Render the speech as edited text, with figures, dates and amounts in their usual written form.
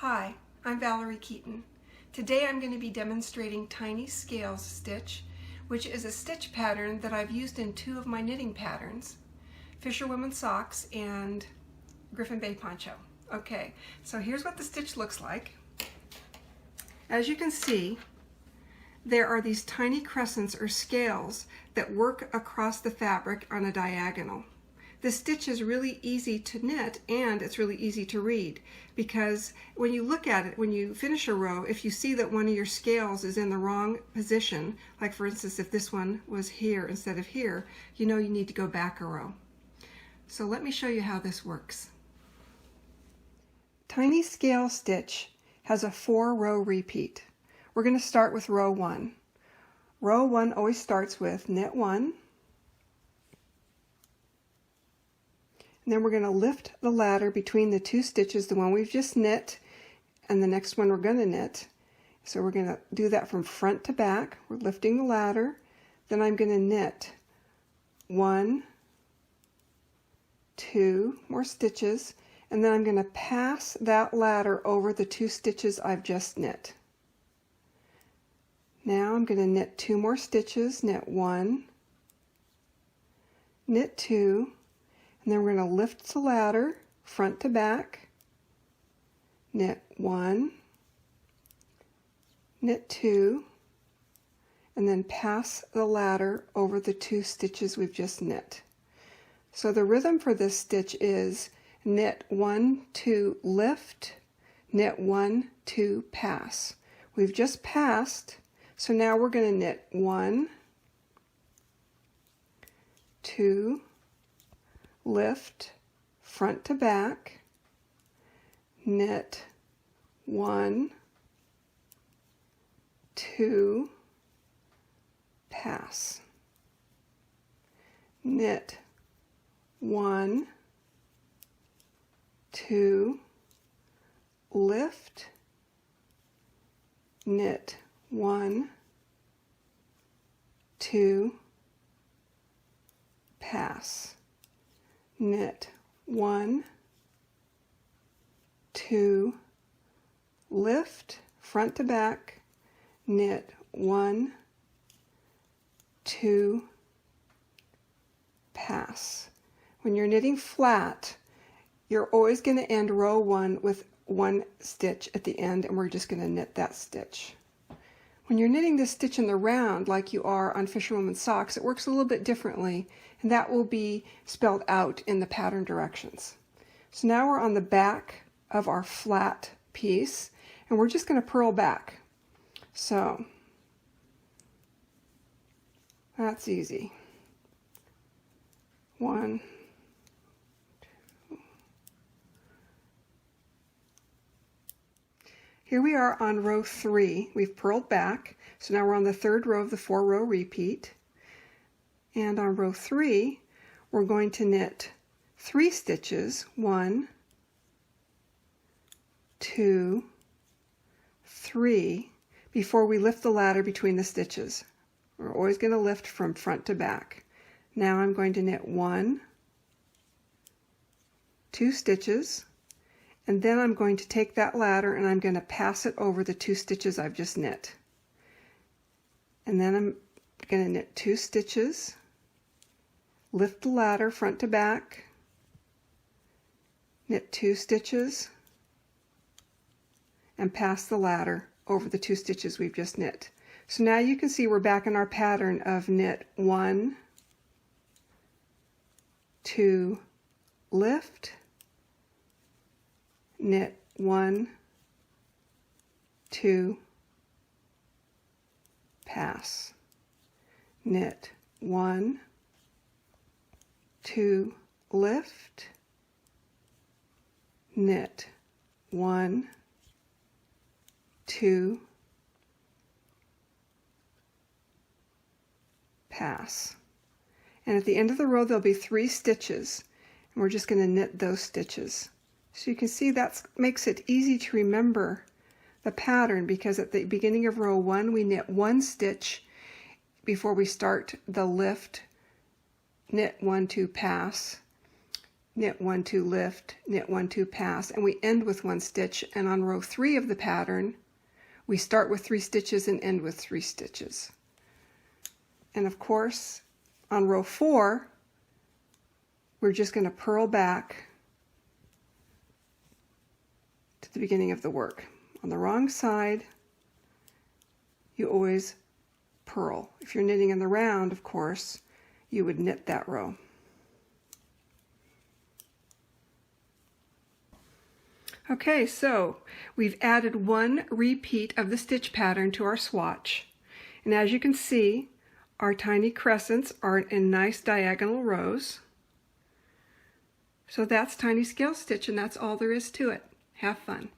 Hi, I'm Valarie Keaton. Today I'm going to be demonstrating tiny scales stitch, which is a stitch pattern that I've used in two of my knitting patterns, Fisherwoman socks and Griffin poncho. Okay, so here's what the stitch looks like. As you can see, there are these tiny crescents or scales that work across the fabric on a diagonal. This stitch is really easy to knit and it's really easy to read because when you look at it, when you finish a row, if you see that one of your scales is in the wrong position, like for instance if this one was here instead of here, you know you need to go back a row. So let me show you how this works. Tiny scale stitch has a 4-row repeat. We're going to start with row 1. Row 1 always starts with knit 1. And then we're going to lift the ladder between the two stitches, the one we've just knit and the next one we're going to knit. So we're going to do that from front to back. We're lifting the ladder. Then I'm going to knit 1, 2 more stitches, and then I'm going to pass that ladder over the 2 stitches I've just knit. Now I'm going to knit 2 more stitches, knit 1, knit 2, and then we're going to lift the ladder front to back, knit 1, knit 2, and then pass the ladder over the 2 stitches we've just knit. So the rhythm for this stitch is knit 1, 2, lift, knit 1, 2, pass. We've just passed, so now we're going to knit 1, 2, lift, front to back, knit 1, 2, pass, knit 1, 2, lift, knit 1, 2, pass, knit 1, 2, lift, front to back, knit 1, 2, pass. When you're knitting flat, you're always going to end row 1 with 1 stitch at the end, and we're just going to knit that stitch. When you're knitting this stitch in the round like you are on Fisherwoman socks, it works a little bit differently, and that will be spelled out in the pattern directions. So now we're on the back of our flat piece, and we're just going to purl back. So that's easy. 1, 2. Here we are on row 3. We've purled back, so now we're on the 3rd row of the 4-row repeat. And on row 3, we're going to knit 3 stitches, 1, 2, 3, before we lift the ladder between the stitches. We're always going to lift from front to back. Now I'm going to knit 1, 2 stitches, and then I'm going to take that ladder and I'm going to pass it over the 2 stitches I've just knit. And then I'm going to knit 2 stitches, lift the ladder front to back, knit 2 stitches, and pass the ladder over the 2 stitches we've just knit. So now you can see we're back in our pattern of knit 1, 2, lift, knit 1, 2, pass, knit 1, 2, lift, knit 1, 2, pass. And at the end of the row there'll be 3 stitches, and we're just going to knit those stitches. So you can see that makes it easy to remember the pattern, because at the beginning of row 1 we knit 1 stitch before we start the lift, knit 1, 2, pass, knit 1, 2, lift, knit 1, 2, pass, and we end with 1 stitch. And on row 3 of the pattern, we start with 3 stitches and end with 3 stitches. And of course, on row 4, we're just going to purl back to the beginning of the work. On the wrong side, you always purl. If you're knitting in the round, of course, you would knit that row. Okay, so we've added 1 repeat of the stitch pattern to our swatch. And as you can see, our tiny crescents are in nice diagonal rows. So that's tiny scale stitch, and that's all there is to it. Have fun.